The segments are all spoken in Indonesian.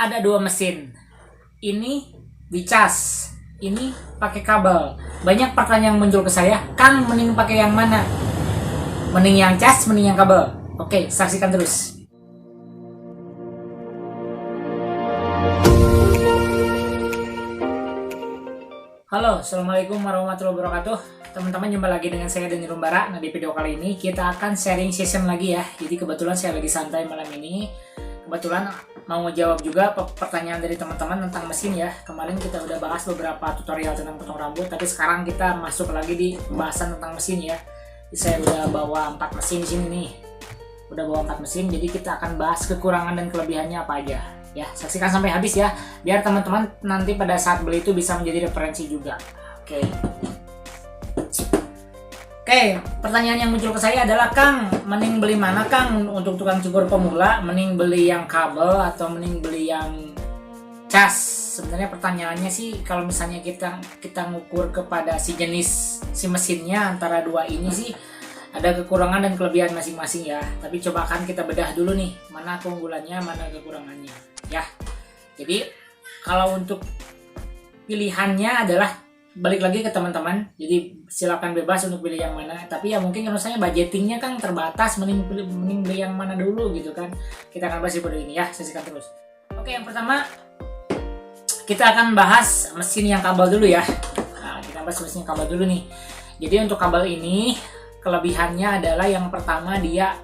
ada dua mesin. Ini dicas, ini pakai kabel. Banyak pertanyaan muncul ke saya, Kang mending pakai yang mana? Mending yang cas, mending yang kabel? Oke, saksikan terus. Halo, assalamualaikum warahmatullahi wabarakatuh. Teman-teman, jumpa lagi dengan saya Deni Rumbara. Nah, di video kali ini kita akan sharing session lagi ya. Jadi kebetulan saya lagi santai malam ini. Kebetulan mau ngejawab juga pertanyaan dari teman-teman tentang mesin ya. Kemarin kita udah bahas beberapa tutorial tentang potong rambut, tapi sekarang kita masuk lagi di pembahasan tentang mesin ya. Jadi saya udah bawa 4 mesin di sini nih. Udah bawa 4 mesin, jadi kita akan bahas kekurangan dan kelebihannya apa aja. Ya, saksikan sampai habis ya, biar teman-teman nanti pada saat beli itu bisa menjadi referensi juga. Oke, pertanyaan yang muncul ke saya adalah, Kang, mending beli mana Kang untuk tukang cukur pemula? Mending beli yang kabel atau mending beli yang cas? Sebenarnya pertanyaannya sih, kalau misalnya kita ngukur kepada si jenis si mesinnya antara dua ini sih ada kekurangan dan kelebihan masing-masing ya. Tapi coba kan kita bedah dulu nih, mana keunggulannya, mana kekurangannya ya. Jadi kalau untuk pilihannya adalah balik lagi ke teman-teman, jadi silakan bebas untuk pilih yang mana. Tapi ya mungkin kalau saya budgetingnya kan terbatas, mending beli yang mana dulu gitu kan. Kita akan bahas di video ini ya, saksikan terus. Oke, yang pertama kita akan bahas mesin yang kabel dulu ya. Nah, kita bahas mesin yang kabel dulu nih. Jadi untuk kabel ini kelebihannya adalah yang pertama dia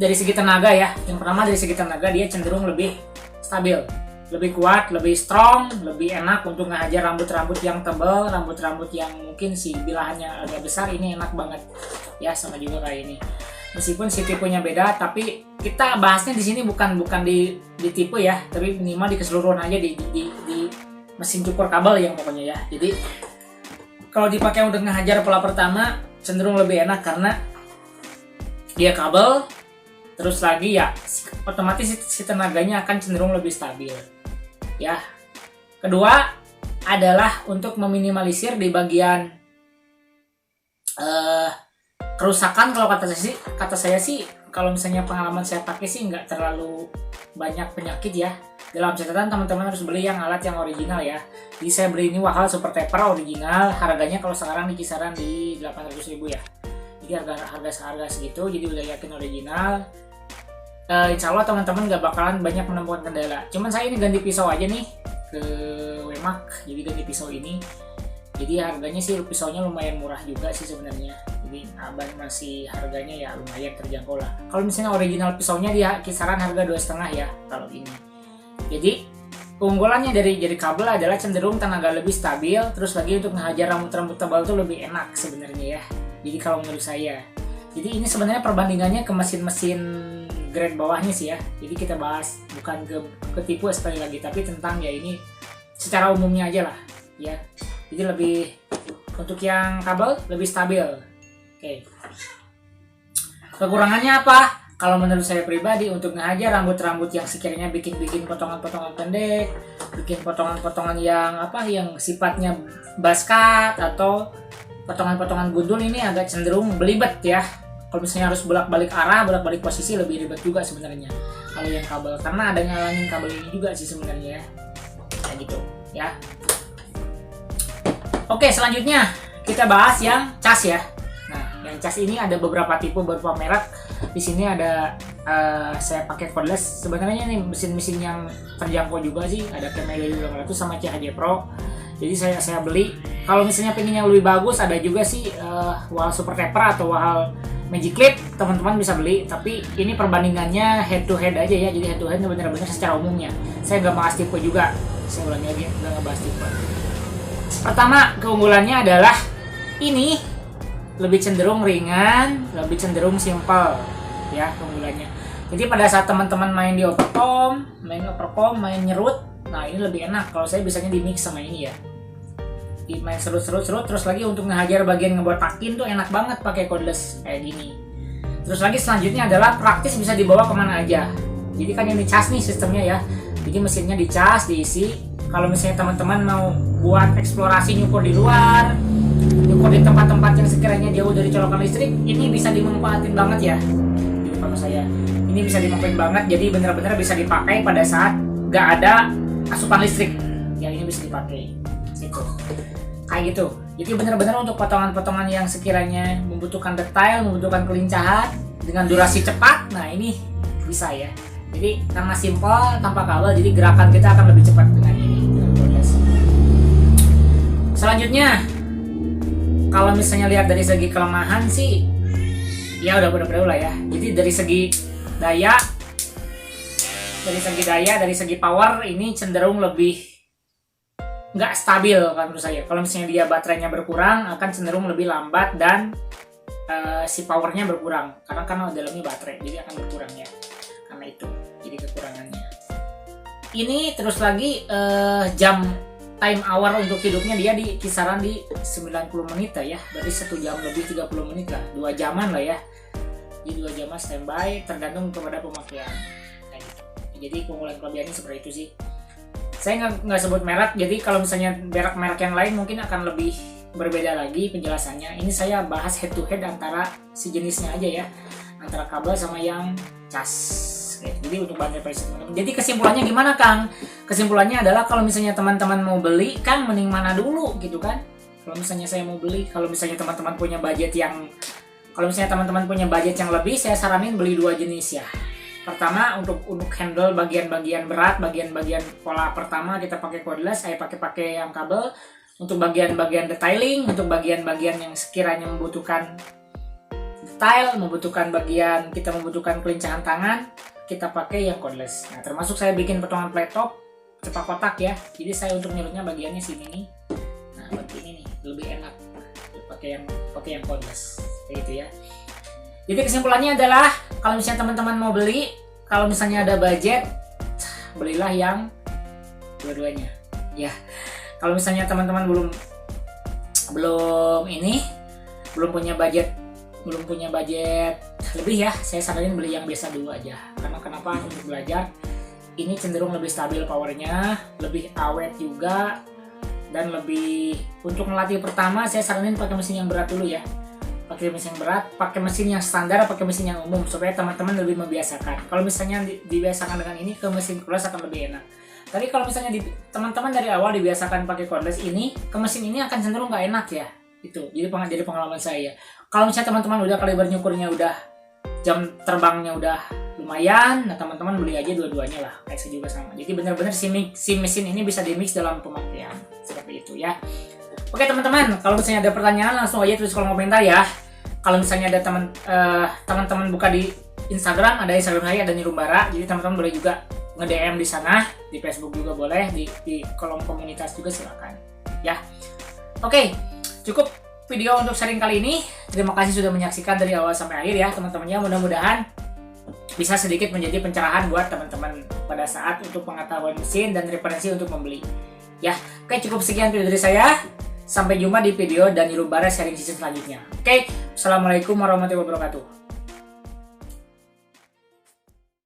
dari segi tenaga ya. Yang pertama dari segi tenaga dia cenderung lebih stabil, lebih kuat, lebih strong, lebih enak untuk ngehajar rambut-rambut yang tebal, rambut-rambut yang mungkin si bilahannya agak besar. Ini enak banget ya, sama juga kayak ini. Meskipun si tipenya beda, tapi kita bahasnya di sini bukan di tipe ya, tapi minimal di keseluruhan aja di mesin cukur kabel yang pokoknya ya. Jadi kalau dipakai untuk ngehajar pola pertama cenderung lebih enak karena dia kabel, terus lagi ya otomatis si tenaganya akan cenderung lebih stabil. Ya, kedua adalah untuk meminimalisir di bagian kerusakan. Kalau kata saya sih kalau misalnya pengalaman saya pakai sih nggak terlalu banyak penyakit ya. Dalam catatan teman-teman harus beli yang alat yang original ya. Jadi saya beli ini Wahl Super Taper original, harganya kalau sekarang di kisaran di 800.000 ya. Jadi harga segitu, jadi udah yakin original. Insya Allah teman-teman gak bakalan banyak menemukan kendala. Cuman saya ini ganti pisau aja nih ke Wemak, jadi ganti pisau ini. Jadi harganya sih pisaunya lumayan murah juga sih sebenarnya. Jadi abang masih harganya ya lumayan terjangkau lah. Kalau misalnya original pisaunya dia kisaran harga 2,5 ya kalau ini. Jadi keunggulannya dari kabel adalah cenderung tenaga lebih stabil, terus lagi untuk ngehajar rambut-rambut tebal itu lebih enak sebenarnya ya. Jadi kalau menurut saya. Jadi ini sebenarnya perbandingannya ke mesin-mesin grade bawahnya sih ya. Jadi kita bahas bukan ke tipe sekali lagi, tapi tentang ya ini secara umumnya aja lah ya. Jadi lebih untuk yang kabel lebih stabil. Oke. Kekurangannya apa? Kalau menurut saya pribadi untuk ngehajar rambut-rambut yang sekiranya bikin potongan-potongan pendek, bikin potongan-potongan yang sifatnya buzz cut atau potongan-potongan gundul ini agak cenderung belibet ya. Kalau misalnya harus bolak-balik arah, bolak-balik posisi lebih ribet juga sebenarnya kalau yang kabel, karena ada nyalain kabel ini juga sih sebenarnya ya. Kayak gitu ya. Oke, selanjutnya kita bahas yang cas ya. Nah, yang cas ini ada beberapa tipe, beberapa merek. Di sini ada saya pakai cordless. Sebenarnya nih mesin-mesin yang terjangkau juga sih, ada Cameo 200 sama CHD Pro. Jadi saya beli. Kalau misalnya pengen yang lebih bagus ada juga sih Wahl Super Taper atau Wahl Magic Clip, teman-teman bisa beli. Tapi ini perbandingannya head to head aja ya. Jadi head to head benar-benar secara umumnya. Saya nggak bahas tipe juga. Saya ulangi lagi, nggak bahas tipe. Pertama, keunggulannya adalah ini lebih cenderung ringan, lebih cenderung simple ya keunggulannya. Jadi pada saat teman-teman main di overcom, main nyerut, nah ini lebih enak. Kalau saya biasanya di mix sama ini ya. Main serut-serut, terus lagi untuk ngehajar bagian ngebotakin tuh enak banget pakai cordless kayak gini. Terus lagi selanjutnya adalah praktis, bisa dibawa kemana aja. Jadi kan yang dicas nih sistemnya ya. Jadi mesinnya dicas, diisi. Kalau misalnya teman-teman mau buat eksplorasi nyukur di luar, nyukur di tempat-tempat yang sekiranya jauh dari colokan listrik, ini bisa dimanfaatin banget ya. Jadi menurut saya. Ini bisa dimaklin banget, jadi benar-benar bisa dipakai pada saat nggak ada asupan listrik. Ya ini bisa dipakai. Gitu. Kayak gitu. Jadi benar-benar untuk potongan-potongan yang sekiranya membutuhkan detail, membutuhkan kelincahan dengan durasi cepat, nah ini bisa ya. Jadi karena simple tanpa kabel, jadi gerakan kita akan lebih cepat dengan ini, dengan cordless. Selanjutnya, kalau misalnya lihat dari segi kelemahan sih, ya udah lah ya. Jadi dari segi daya, dari segi power ini cenderung lebih nggak stabil kan menurut saya. Kalau misalnya dia baterainya berkurang, akan cenderung lebih lambat dan si powernya berkurang. Karena kan dalamnya baterai, jadi akan berkurang ya. Karena itu, jadi kekurangannya. Ini terus lagi jam time hour untuk hidupnya dia di kisaran di 90 menit ya. Berarti 1 jam lebih 30 menit lah, 2 jaman lah ya. Jadi 2 jaman standby tergantung kepada pemakaian. Nah, gitu. Jadi keunggulan kelebihannya seperti itu sih. Saya nggak sebut merek, jadi kalau misalnya merek yang lain mungkin akan lebih berbeda lagi penjelasannya. Ini saya bahas head to head antara si jenisnya aja ya, antara kabel sama yang cas. Jadi untuk baterai pricing. Jadi kesimpulannya gimana Kang? Kesimpulannya adalah kalau misalnya teman-teman mau beli, Kang mending mana dulu gitu kan? Kalau misalnya saya mau beli, kalau misalnya teman-teman punya budget yang lebih, saya saranin beli 2 jenis ya. Pertama untuk handle bagian-bagian berat, bagian-bagian pola pertama kita pakai cordless, saya pakai yang kabel. Untuk bagian-bagian detailing, untuk bagian-bagian yang sekiranya membutuhkan detail, membutuhkan kelincahan tangan, kita pakai yang cordless. Nah, termasuk saya bikin potongan plate top cepak kotak ya. Jadi saya untuk nyurutnya bagiannya sini nih. Nah, begini nih lebih enak pakai yang cordless kayak gitu ya. Jadi kesimpulannya adalah kalau misalnya teman-teman mau beli, kalau misalnya ada budget, belilah yang dua-duanya. Ya, kalau misalnya teman-teman belum punya budget lebih ya, saya saranin beli yang biasa dulu aja. Karena kenapa? Untuk belajar ini cenderung lebih stabil powernya, lebih awet juga, dan lebih untuk melatih pertama saya saranin pakai mesin yang berat dulu ya. Pakai mesin yang berat, pakai mesin yang standar, pakai mesin yang umum supaya teman-teman lebih membiasakan. Kalau misalnya dibiasakan dengan ini ke mesin cordless akan lebih enak. Tapi kalau misalnya teman-teman dari awal dibiasakan pakai cordless ini, ke mesin ini akan cenderung nggak enak ya. Itu jadi pengalaman saya. Kalau misalnya teman-teman udah kaliber nyukurnya udah, jam terbangnya udah lumayan, nah teman-teman beli aja dua-duanya lah. Kayak saya juga sama. Jadi benar-benar si mesin ini bisa di-mix dalam pemakaian seperti itu ya. Oke teman-teman, kalau misalnya ada pertanyaan langsung aja tulis kolom komentar ya. Kalau misalnya ada teman-teman buka di Instagram, ada Instagram saya, ada Nirumbara. Jadi teman-teman boleh juga nge-DM di sana, di Facebook juga boleh, di kolom komunitas juga silakan. Ya. Oke, cukup video untuk sharing kali ini. Terima kasih sudah menyaksikan dari awal sampai akhir ya teman-temannya. Mudah-mudahan bisa sedikit menjadi pencerahan buat teman-teman pada saat untuk pengetahuan mesin dan referensi untuk membeli. Ya, oke cukup sekian video dari saya. Sampai jumpa di video dan Nirumbara sharing season selanjutnya. Oke, assalamualaikum warahmatullahi wabarakatuh.